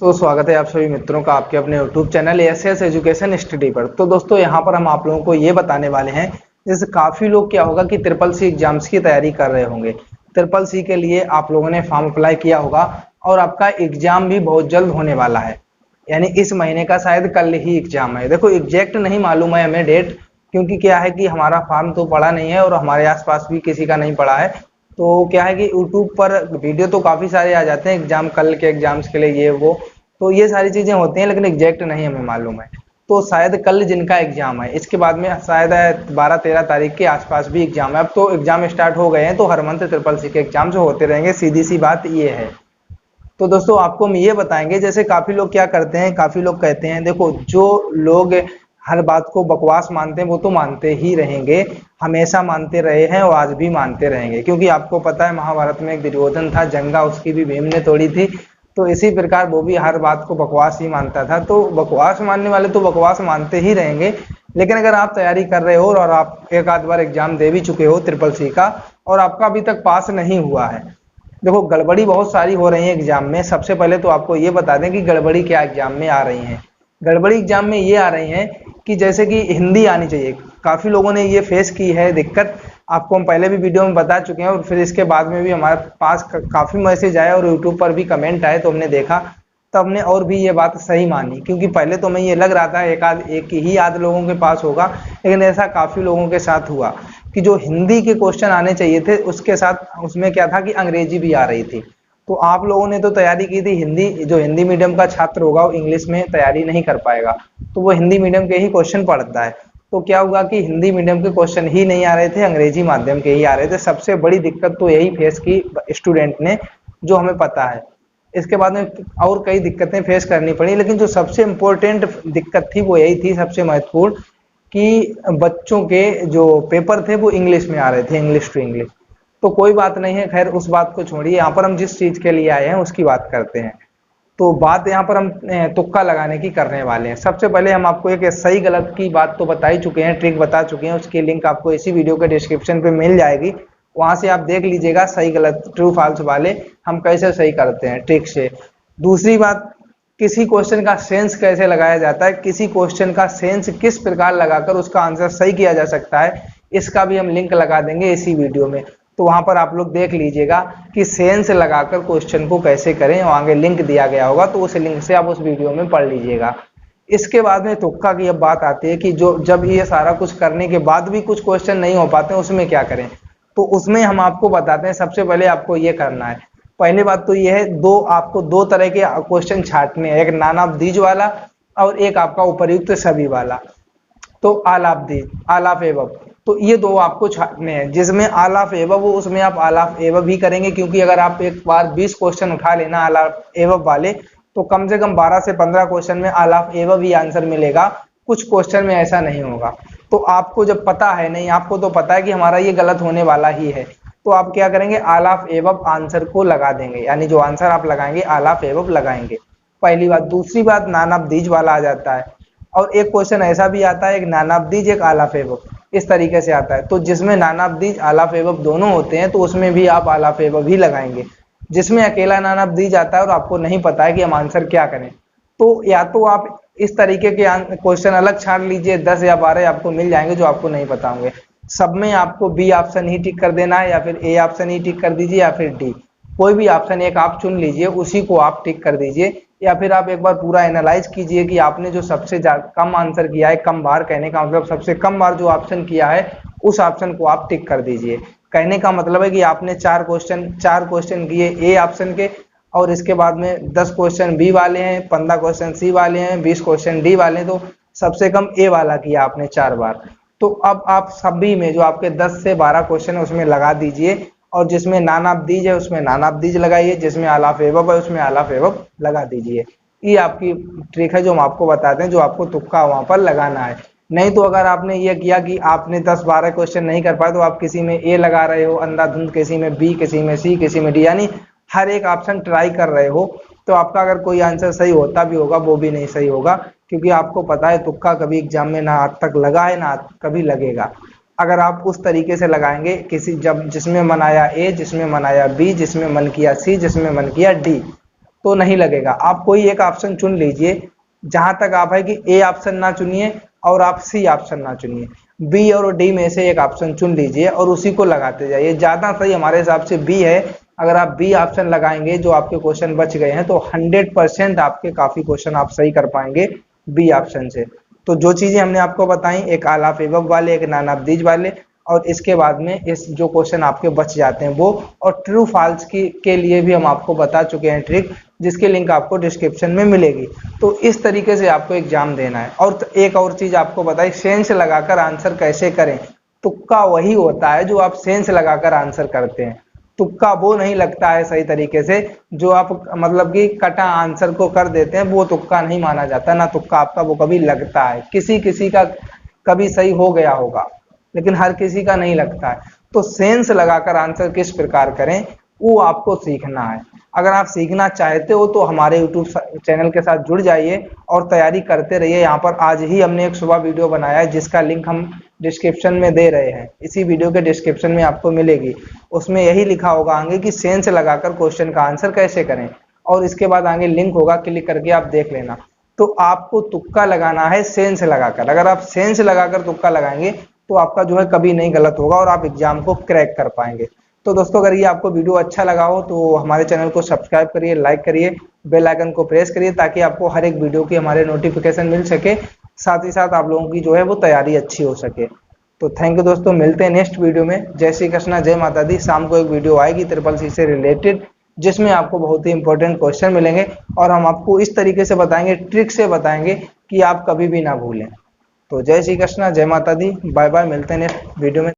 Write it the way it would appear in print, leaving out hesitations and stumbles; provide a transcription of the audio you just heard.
तो स्वागत है आप सभी मित्रों का आपके अपने YouTube channel S education study पर। तो दोस्तों यहाँ पर हम आप लोगों को ये बताने वाले हैं, जैसे काफ़ी लोग क्या होगा कि ट्रिपल सी एग्जाम्स की तैयारी कर रहे होंगे। ट्रिपल सी के लिए आप लोगों ने फॉर्म अप्लाई किया होगा और आपका एग्जाम भी बहुत जल्द होने वाला है, यानी इस महीने का शायद कल ही एग्जाम है। देखो एग्जैक्ट नहीं मालूम है हमें डेट, क्योंकि क्या है कि हमारा फॉर्म तो पड़ा नहीं है और हमारे आसपास भी किसी का नहीं पड़ा है। तो क्या है कि यूट्यूब पर वीडियो तो काफ़ी सारे आ जाते हैं एग्जाम, कल के एग्जाम्स के लिए ये वो, तो ये सारी चीजें होती हैं, लेकिन एग्जैक्ट नहीं हमें मालूम है। तो शायद कल जिनका एग्जाम है, इसके बाद में शायद 12-13 तारीख के आसपास भी एग्जाम है। अब तो एग्जाम स्टार्ट हो गए हैं, तो हर मंथ ट्रिपल सी के एग्जाम जो होते रहेंगे, सीधी सी बात ये है। तो दोस्तों आपको हम ये बताएंगे, जैसे काफी लोग क्या करते हैं, काफी लोग कहते हैं, देखो जो लोग हर बात को बकवास मानते हैं वो तो मानते ही रहेंगे, हमेशा मानते रहे हैं और आज भी मानते रहेंगे, क्योंकि आपको पता है महाभारत में एक दुर्योधन था, जंगा उसकी भी भीम ने तोड़ी थी। तो इसी प्रकार वो भी हर बात को बकवास ही मानता था। तो बकवास मानने वाले तो बकवास मानते ही रहेंगे, लेकिन अगर आप तैयारी कर रहे हो और आप एक आध बार एग्जाम दे भी चुके हो ट्रिपल सी का और आपका अभी तक पास नहीं हुआ है, देखो गड़बड़ी बहुत सारी हो रही है एग्जाम में। सबसे पहले तो आपको ये बता दें कि गड़बड़ी क्या एग्जाम में आ रही है। गड़बड़ी एग्जाम में ये आ रही है कि जैसे कि हिंदी आनी चाहिए, काफी लोगों ने ये फेस की है दिक्कत, आपको हम पहले भी वीडियो में बता चुके हैं और फिर इसके बाद में भी हमारे पास काफी मैसेज आए और यूट्यूब पर भी कमेंट आए, तो हमने देखा, तो हमने और भी ये बात सही मानी, क्योंकि पहले तो हमें ये लग रहा था एक ही आध लोगों के पास होगा, लेकिन ऐसा काफी लोगों के साथ हुआ कि जो हिंदी के क्वेश्चन आने चाहिए थे उसके साथ उसमें क्या था कि अंग्रेजी भी आ रही थी। तो आप लोगों ने तो तैयारी की थी हिंदी, जो हिंदी मीडियम का छात्र होगा वो इंग्लिश में तैयारी नहीं कर पाएगा, तो वो हिंदी मीडियम के ही क्वेश्चन पढ़ता है। तो क्या हुआ कि हिंदी मीडियम के क्वेश्चन ही नहीं आ रहे थे, अंग्रेजी माध्यम के ही आ रहे थे। सबसे बड़ी दिक्कत तो यही फेस की स्टूडेंट ने, जो हमें पता है। इसके बाद में और कई दिक्कतें फेस करनी पड़ी, लेकिन जो सबसे इम्पोर्टेंट दिक्कत थी वो यही थी, सबसे महत्वपूर्ण, कि बच्चों के जो पेपर थे वो इंग्लिश में आ रहे थे, इंग्लिश टू इंग्लिश। तो कोई बात नहीं है, खैर उस बात को छोड़िए, यहाँ पर हम जिस चीज के लिए आए हैं उसकी बात करते हैं। तो बात यहाँ पर हम तुक्का लगाने की करने वाले हैं। सबसे पहले हम आपको एक सही गलत की बात तो बता ही चुके हैं, ट्रिक बता चुके हैं, उसकी लिंक आपको इसी वीडियो के डिस्क्रिप्शन पे मिल जाएगी, वहां से आप देख लीजिएगा सही गलत ट्रू फॉल्स वाले हम कैसे सही करते हैं ट्रिक से। दूसरी बात, किसी क्वेश्चन का सेंस कैसे लगाया जाता है, किसी क्वेश्चन का सेंस किस प्रकार लगाकर उसका आंसर सही किया जा सकता है, इसका भी हम लिंक लगा देंगे इसी वीडियो में। तो वहां पर आप लोग देख लीजिएगा कि सेंस लगाकर क्वेश्चन को कैसे करें, और आगे लिंक दिया गया होगा, तो उस लिंक से आप उस वीडियो में पढ़ लीजिएगा। इसके बाद में तुक्का की अब बात आती है कि जो जब ये सारा कुछ करने के बाद भी कुछ क्वेश्चन नहीं हो पाते, उसमें क्या करें। तो उसमें हम आपको बताते हैं, सबसे पहले आपको ये करना है, पहली बात तो ये है, आपको दो तरह के क्वेश्चन छांटने हैं, एक नानाबदीज वाला और एक आपका उपर्युक्त सभी वाला। तो आलापदीज, आलाप एवं, तो ये दो आपको छांटने हैं। जिसमें आलाप एवं वो उसमें आप आलाप एवं भी करेंगे, क्योंकि अगर आप एक बार 20 क्वेश्चन उठा लेना आलाप एवं वाले, तो कम से कम 12 से 15 क्वेश्चन में आलाप एवं भी आंसर मिलेगा, कुछ क्वेश्चन में ऐसा नहीं होगा। तो आपको जब पता है, नहीं आपको तो पता है कि हमारा ये गलत होने वाला ही है, तो आप क्या करेंगे, आलाप एवं आंसर को लगा देंगे, यानी जो आंसर आप लगाएंगे आलाप एवं लगाएंगे, पहली बात। दूसरी बात, नानाबदीज वाला आ जाता है, और एक क्वेश्चन ऐसा भी आता है, एक नानाबदीज एक आलाप एवं, इस तरीके से आता है। तो जिसमें नानाबदीज आलाप एवं दोनों होते हैं, तो उसमें भी आप आलाप एवं ही लगाएंगे। जिसमें अकेला नानाबदीज आता है और आपको नहीं पता है कि हम आंसर क्या करें, तो या तो आप इस तरीके के क्वेश्चन अलग छांट लीजिए, 10 या 12 आपको मिल जाएंगे जो आपको नहीं पता होंगे। सब में आपको बी ऑप्शन ही टिक कर देना है, या फिर ए ऑप्शन ही टिक कर दीजिए, या फिर डी, कोई भी ऑप्शन एक आप चुन लीजिए, उसी को आप टिक कर दीजिए। या फिर आप एक बार पूरा एनालाइज कीजिए कि आपने जो सबसे कम आंसर किया है, कम बार, कहने का मतलब सबसे कम बार जो ऑप्शन किया है उस ऑप्शन को आप टिक कर दीजिए। कहने का मतलब है कि आपने 4 क्वेश्चन किए ए ऑप्शन के, और इसके बाद में 10 क्वेश्चन बी वाले हैं, 15 क्वेश्चन सी वाले हैं, 20 क्वेश्चन डी वाले हैं, तो सबसे कम ए वाला किया आपने 4 बार। तो अब आप सभी में जो आपके 10 से 12 क्वेश्चन है उसमें लगा दीजिए, और जिसमें नानाबदीज है उसमें नानाबदीज लगाइए, जिसमें आलाप एवं है उसमें आलाप एवं लगा दीजिए। ये आपकी ट्रिक है जो हम आपको बताते हैं, जो आपको तुक्का वहां पर लगाना है। नहीं तो अगर आपने ये किया कि आपने 10-12 क्वेश्चन नहीं कर पाए, तो आप किसी में ए लगा रहे हो अंधाधुंध, किसी में बी, किसी में सी, किसी में डी, यानी हर एक ऑप्शन ट्राई कर रहे हो, तो आपका अगर कोई आंसर सही होता भी होगा वो भी नहीं सही होगा, क्योंकि आपको पता है तुक्का कभी एग्जाम में ना आज तक लगा है ना कभी लगेगा। अगर आप उस तरीके से लगाएंगे, जिसमें मन आया ए, जिसमें मन आया बी, जिसमें मन किया सी, जिसमें मन किया डी, तो नहीं लगेगा। आप कोई एक ऑप्शन चुन लीजिए, जहां तक आप है कि ए ऑप्शन ना चुनिए और आप सी ऑप्शन ना चुनिए, बी और डी में से एक ऑप्शन चुन लीजिए और उसी को लगाते जाइए। ज्यादा सही हमारे हिसाब से बी है। अगर आप बी ऑप्शन लगाएंगे, जो आपके क्वेश्चन बच गए हैं, तो 100% आपके काफी क्वेश्चन आप सही कर पाएंगे बी ऑप्शन से। तो जो चीजें हमने आपको बताई, एक आल ऑफ एबव वाले, एक नन ऑफ दीज वाले, और इसके बाद में इस जो क्वेश्चन आपके बच जाते हैं वो, और ट्रू फॉल्स की के लिए भी हम आपको बता चुके हैं ट्रिक, जिसकी लिंक आपको डिस्क्रिप्शन में मिलेगी। तो इस तरीके से आपको एग्जाम देना है। और एक और चीज आपको बताई, सेंस लगाकर आंसर कैसे करें। तुक्का वही होता है जो आप सेंस लगाकर आंसर करते हैं। तुक्का वो नहीं लगता है सही तरीके से, जो आप मतलब कि कटा आंसर को कर देते हैं, वो तुक्का नहीं माना जाता। ना तुक्का आपका वो कभी लगता है। किसी किसी का कभी सही हो गया होगा, लेकिन हर किसी का नहीं लगता है। तो सेंस लगाकर आंसर किस प्रकार करें, वो आपको सीखना है। अगर आप सीखना चाहते हो तो हमारे YouTube चैनल के साथ जुड़ जाइए और तैयारी करते रहिए। यहाँ पर आज ही हमने एक सुबह वीडियो बनाया है, जिसका लिंक हम डिस्क्रिप्शन में दे रहे हैं। इसी वीडियो के डिस्क्रिप्शन में आपको मिलेगी। उसमें यही लिखा होगा आगे कि सेंस लगाकर क्वेश्चन का आंसर कैसे करें, और इसके बाद आगे लिंक होगा, क्लिक करके आप देख लेना। तो आपको तुक्का लगाना है सेंस लगाकर। अगर आप सेंस लगाकर तुक्का लगाएंगे तो आपका जो है कभी नहीं गलत होगा और आप एग्जाम को क्रैक कर पाएंगे। तो दोस्तों, अगर ये आपको वीडियो अच्छा लगा हो तो हमारे चैनल को सब्सक्राइब करिए, लाइक करिए, बेल आइकन को प्रेस करिए, ताकि आपको हर एक वीडियो की हमारे नोटिफिकेशन मिल सके। साथ ही साथ आप लोगों की जो है वो तैयारी अच्छी हो सके। तो थैंक यू दोस्तों, मिलते हैं नेक्स्ट वीडियो में। जय श्री कृष्णा, जय माता दी। शाम को एक वीडियो आएगी CCC से रिलेटेड, जिसमें आपको बहुत ही इंपॉर्टेंट क्वेश्चन मिलेंगे और हम आपको इस तरीके से बताएंगे, ट्रिक से बताएंगे कि आप कभी भी ना भूलें। तो जय श्री कृष्णा, जय माता दी, बाय बाय। मिलते हैं नेक्स्ट वीडियो में।